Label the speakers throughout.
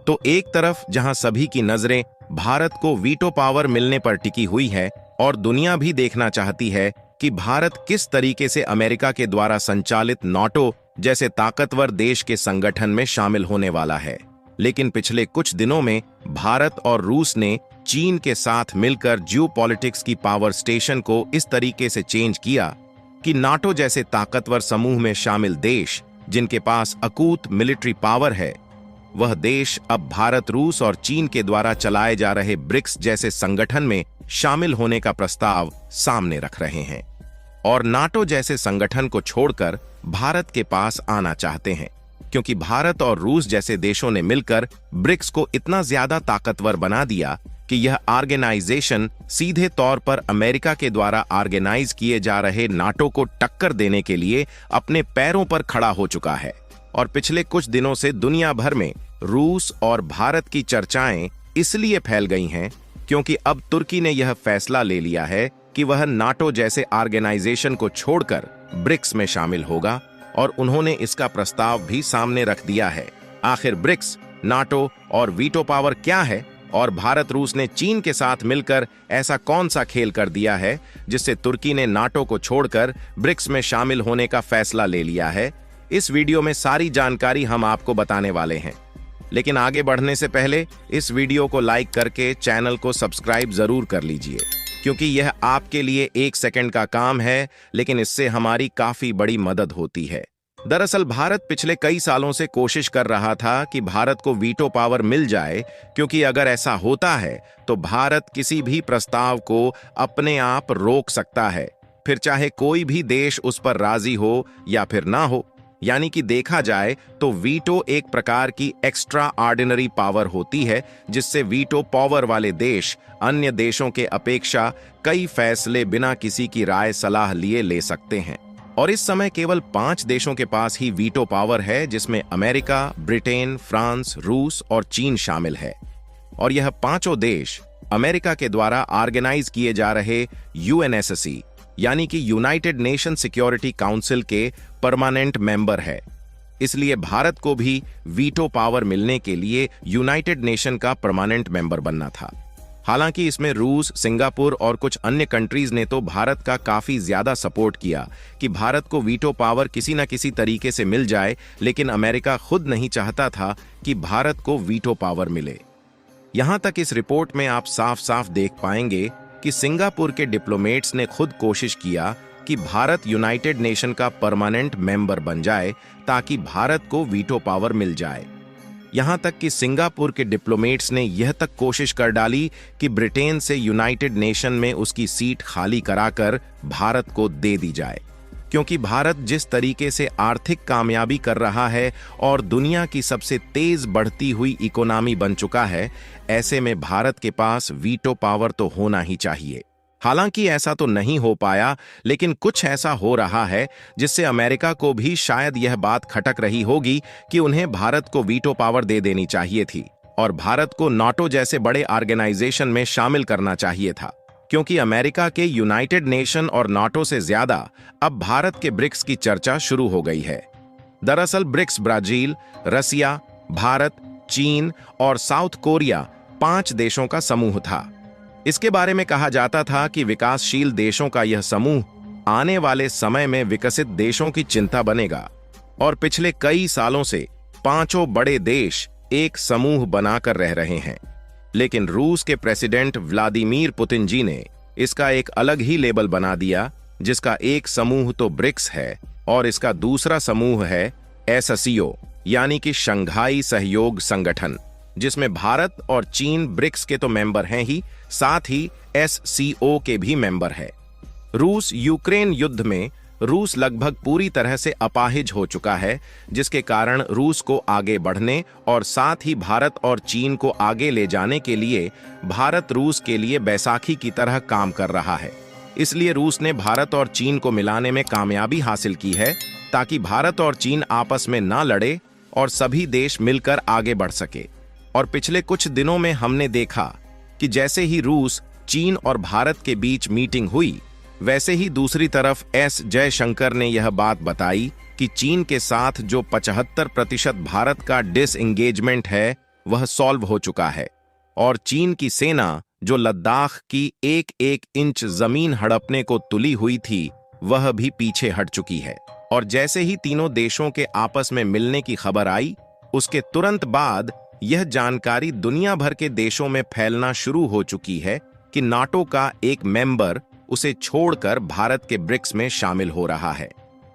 Speaker 1: तो एक तरफ जहां सभी की नजरें भारत को वीटो पावर मिलने पर टिकी हुई है और दुनिया भी देखना चाहती है कि भारत किस तरीके से अमेरिका के द्वारा संचालित नाटो जैसे ताकतवर देश के संगठन में शामिल होने वाला है। लेकिन पिछले कुछ दिनों में भारत और रूस ने चीन के साथ मिलकर जियोपॉलिटिक्स की पावर स्टेशन को इस तरीके से चेंज किया कि नाटो जैसे ताकतवर समूह में शामिल देश जिनके पास अकूत मिलिट्री पावर है, वह देश अब भारत, रूस और चीन के द्वारा चलाए जा रहे ब्रिक्स जैसे संगठन में शामिल होने का प्रस्ताव सामने रख रहे हैं और नाटो जैसे संगठन को छोड़कर भारत के पास आना चाहते हैं, क्योंकि भारत और रूस जैसे देशों ने मिलकर ब्रिक्स को इतना ज्यादा ताकतवर बना दिया कि यह ऑर्गेनाइजेशन सीधे तौर पर अमेरिका के द्वारा ऑर्गेनाइज किए जा रहे नाटो को टक्कर देने के लिए अपने पैरों पर खड़ा हो चुका है। और पिछले कुछ दिनों से दुनिया भर में रूस और भारत की चर्चाएं इसलिए फैल गई हैं क्योंकि अब तुर्की ने यह फैसला ले लिया है कि वह नाटो जैसे ऑर्गेनाइजेशन को छोड़कर ब्रिक्स में शामिल होगा और उन्होंने इसका प्रस्ताव भी सामने रख दिया है। आखिर ब्रिक्स, नाटो और वीटो पावर क्या है और भारत रूस ने चीन के साथ मिलकर ऐसा कौन सा खेल कर दिया है जिससे तुर्की ने नाटो को छोड़कर ब्रिक्स में शामिल होने का फैसला ले लिया है? इस वीडियो में सारी जानकारी हम आपको बताने वाले हैं। लेकिन आगे बढ़ने से पहले इस वीडियो को लाइक करके चैनल को सब्सक्राइब जरूर कर लीजिए, क्योंकि यह आपके लिए 1 सेकंड का काम है, लेकिन इससे हमारी काफी बड़ी मदद होती है। दरअसल भारत पिछले कई सालों से कोशिश कर रहा था कि भारत को वीटो पावर मिल जाए, क्योंकि अगर ऐसा होता है तो भारत किसी भी प्रस्ताव को अपने आप रोक सकता है, फिर चाहे कोई भी देश उस पर राजी हो या फिर ना हो। यानी कि देखा जाए तो वीटो एक प्रकार की एक्स्ट्रा ऑर्डिनरी पावर होती है, जिससे वीटो पावर वाले देश अन्य देशों के अपेक्षा कई फैसले बिना किसी की राय सलाह लिए ले सकते हैं। और इस समय केवल 5 देशों के पास ही वीटो पावर है, जिसमें अमेरिका, ब्रिटेन, फ्रांस, रूस और चीन शामिल है। और यह पांचों देश अमेरिका के द्वारा ऑर्गेनाइज किए जा रहे यूएनएससी यानी कि यूनाइटेड नेशन सिक्योरिटी काउंसिल के परमानेंट मेंबर है। इसलिए भारत को भी वीटो पावर मिलने के लिए यूनाइटेड नेशन का परमानेंट मेंबर बनना था। हालांकि इसमें रूस, सिंगापुर और कुछ अन्य कंट्रीज ने तो भारत का काफी ज्यादा सपोर्ट किया कि भारत को वीटो पावर किसी न किसी तरीके से मिल जाए, लेकिन अमेरिका खुद नहीं चाहता था कि भारत को वीटो पावर मिले। यहां तक इस रिपोर्ट में आप साफ साफ देख पाएंगे कि सिंगापुर के डिप्लोमेट्स ने खुद कोशिश किया कि भारत यूनाइटेड नेशन का परमानेंट मेंबर बन जाए ताकि भारत को वीटो पावर मिल जाए। यहां तक कि सिंगापुर के डिप्लोमेट्स ने यह तक कोशिश कर डाली कि ब्रिटेन से यूनाइटेड नेशन में उसकी सीट खाली कराकर भारत को दे दी जाए, क्योंकि भारत जिस तरीके से आर्थिक कामयाबी कर रहा है और दुनिया की सबसे तेज बढ़ती हुई इकोनॉमी बन चुका है, ऐसे में भारत के पास वीटो पावर तो होना ही चाहिए। हालांकि ऐसा तो नहीं हो पाया, लेकिन कुछ ऐसा हो रहा है जिससे अमेरिका को भी शायद यह बात खटक रही होगी कि उन्हें भारत को वीटो पावर दे देनी चाहिए थी और भारत को नाटो जैसे बड़े ऑर्गेनाइजेशन में शामिल करना चाहिए था, क्योंकि अमेरिका के यूनाइटेड नेशन और नाटो से ज्यादा अब भारत के ब्रिक्स की चर्चा शुरू हो गई है। दरअसल ब्रिक्स ब्राजील, रसिया, भारत, चीन और साउथ कोरिया 5 देशों का समूह था। इसके बारे में कहा जाता था कि विकासशील देशों का यह समूह आने वाले समय में विकसित देशों की चिंता बनेगा और पिछले कई सालों से 5 बड़े देश एक समूह बनाकर रह रहे हैं। लेकिन रूस के प्रेसिडेंट व्लादिमीर पुतिन जी ने इसका एक अलग ही लेबल बना दिया, जिसका एक समूह तो ब्रिक्स है और इसका दूसरा समूह है एससीओ यानी कि शंघाई सहयोग संगठन, जिसमें भारत और चीन ब्रिक्स के तो मेंबर हैं ही, साथ ही एससीओ के भी मेंबर है। रूस यूक्रेन युद्ध में रूस लगभग पूरी तरह से अपाहिज हो चुका है, जिसके कारण रूस को आगे बढ़ने और साथ ही भारत और चीन को आगे ले जाने के लिए भारत रूस के लिए बैसाखी की तरह काम कर रहा है। इसलिए रूस ने भारत और चीन को मिलाने में कामयाबी हासिल की है ताकि भारत और चीन आपस में ना लड़े और सभी देश मिलकर आगे बढ़ सके। और पिछले कुछ दिनों में हमने देखा कि जैसे ही रूस, चीन और भारत के बीच मीटिंग हुई, वैसे ही दूसरी तरफ एस जयशंकर ने यह बात बताई कि चीन के साथ जो 75% भारत का डिसएंगेजमेंट है, वह सॉल्व हो चुका है और चीन की सेना जो लद्दाख की एक एक इंच जमीन हड़पने को तुली हुई थी वह भी पीछे हट चुकी है। और जैसे ही तीनों देशों के आपस में मिलने की खबर आई, उसके तुरंत बाद यह जानकारी दुनिया भर के देशों में फैलना शुरू हो चुकी है कि नाटो का एक मेंबर उसे छोड़कर भारत के ब्रिक्स में शामिल हो रहा है।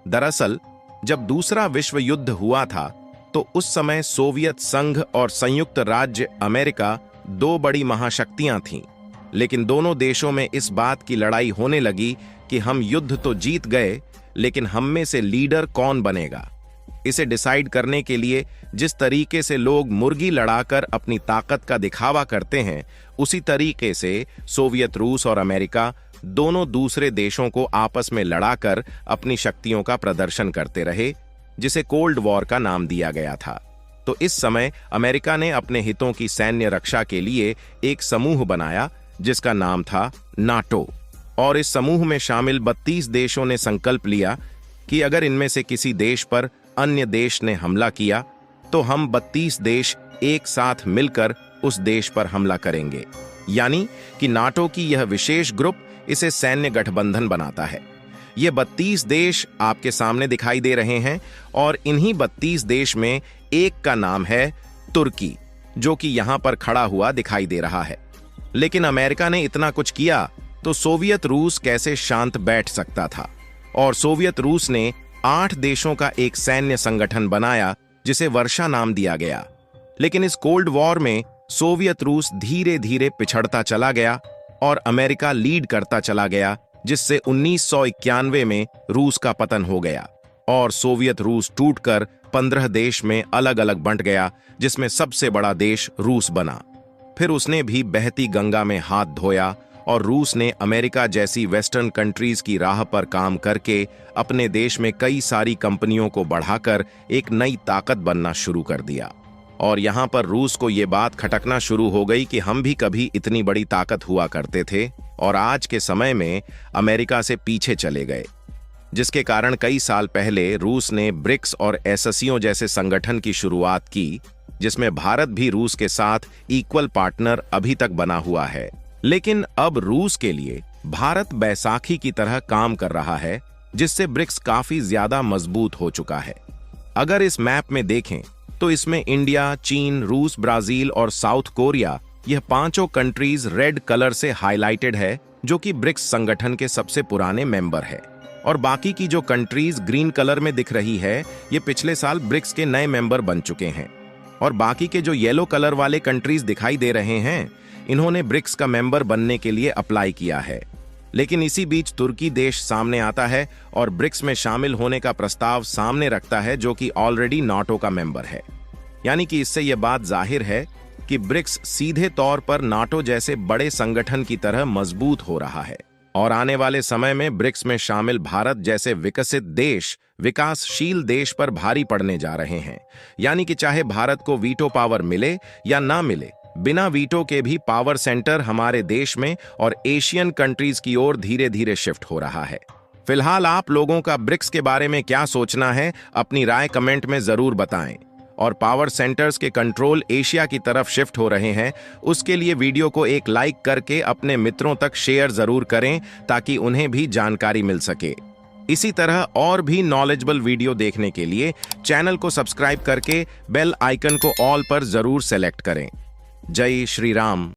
Speaker 1: दरअसल जब दूसरा विश्व युद्ध हुआ था तो उस समय सोवियत संघ और संयुक्त राज्य अमेरिका दो बड़ी महाशक्तियां थीं, लेकिन दोनों देशों में इस बात की लड़ाई होने लगी कि हम युद्ध तो जीत गए, लेकिन हम में से लीडर कौन बनेगा। इसे डिसाइड करने के लिए जिस तरीके से लोग मुर्गी लड़ाकर अपनी ताकत का दिखावा करते हैं, उसी तरीके से सोवियत रूस और अमेरिका दोनों दूसरे देशों को आपस में लड़ाकर अपनी शक्तियों का प्रदर्शन करते रहे, जिसे कोल्ड वॉर का नाम दिया गया था। तो इस समय अमेरिका ने अपने हितों की सैन्य रक्षा के लिए एक समूह बनाया जिसका नाम था नाटो, और इस समूह में शामिल 32 देशों ने संकल्प लिया कि अगर इनमें से किसी देश पर अन्य देश ने हमला किया तो हम 32 देश एक साथ मिलकर उस देश पर हमला करेंगे। यानी कि नाटो की यह विशेष ग्रुप इसे सैन्य गठबंधन बनाता है। ये 32 देश आपके सामने दिखाई दे रहे हैं और इन्हीं 32 देश में एक का नाम है तुर्की, जो कि यहां पर खड़ा हुआ दिखाई दे रहा है। लेकिन अमेरिका ने इतना कुछ किया तो सोवियत रूस कैसे शांत बैठ सकता था, और सोवियत रूस ने 8 देशों का एक सैन्य संगठन बनाया जिसे वर्षा नाम दिया गया। लेकिन इस कोल्ड वॉर में सोवियत रूस धीरे धीरे पिछड़ता चला गया और अमेरिका लीड करता चला गया, जिससे 1991 में रूस का पतन हो गया और सोवियत रूस टूटकर 15 देश में अलग अलग बंट गया, जिसमें सबसे बड़ा देश रूस बना। फिर उसने भी बहती गंगा में हाथ धोया और रूस ने अमेरिका जैसी वेस्टर्न कंट्रीज की राह पर काम करके अपने देश में कई सारी कंपनियों को बढ़ाकर एक नई ताकत बनना शुरू कर दिया। और यहां पर रूस को ये बात खटकना शुरू हो गई कि हम भी कभी इतनी बड़ी ताकत हुआ करते थे और आज के समय में अमेरिका से पीछे चले गए, जिसके कारण कई साल पहले रूस ने ब्रिक्स और एससीओ जैसे संगठन की शुरुआत की, जिसमें भारत भी रूस के साथ इक्वल पार्टनर अभी तक बना हुआ है। लेकिन अब रूस के लिए भारत बैसाखी की तरह काम कर रहा है, जिससे ब्रिक्स काफी ज्यादा मजबूत हो चुका है। अगर इस मैप में देखें तो इसमें इंडिया, चीन, रूस, ब्राजील और साउथ कोरिया, यह पांचों कंट्रीज रेड कलर से हाईलाइटेड है, जो कि ब्रिक्स संगठन के सबसे पुराने मेंबर है। और बाकी की जो कंट्रीज ग्रीन कलर में दिख रही है, ये पिछले साल ब्रिक्स के नए मेंबर बन चुके हैं। और बाकी के जो येलो कलर वाले कंट्रीज दिखाई दे रहे हैं, इन्होंने ब्रिक्स का मेंबर बनने के लिए अप्लाई किया है। लेकिन इसी बीच तुर्की देश सामने आता है और ब्रिक्स में शामिल होने का प्रस्ताव सामने रखता है, जो कि ऑलरेडी नाटो का मेंबर है। यानी कि इससे यह बात जाहिर है कि ब्रिक्स सीधे तौर पर नाटो जैसे बड़े संगठन की तरह मजबूत हो रहा है। और आने वाले समय में ब्रिक्स में शामिल भारत जैसे विकसित देश विकासशील देश पर भारी पड़ने जा रहे हैं। यानी कि चाहे भारत को वीटो पावर मिले या ना मिले, बिना वीटो के भी पावर सेंटर हमारे देश में और एशियन कंट्रीज की ओर धीरे धीरे शिफ्ट हो रहा है। फिलहाल आप लोगों का ब्रिक्स के बारे में क्या सोचना है, अपनी राय कमेंट में जरूर बताएं। और पावर सेंटर्स के कंट्रोल एशिया की तरफ शिफ्ट हो रहे हैं, उसके लिए वीडियो को एक लाइक करके अपने मित्रों तक शेयर जरूर करें, ताकि उन्हें भी जानकारी मिल सके। इसी तरह और भी नॉलेजेबल वीडियो देखने के लिए चैनल को सब्सक्राइब करके बेल आइकन को ऑल पर जरूर सेलेक्ट करें। जय श्री राम।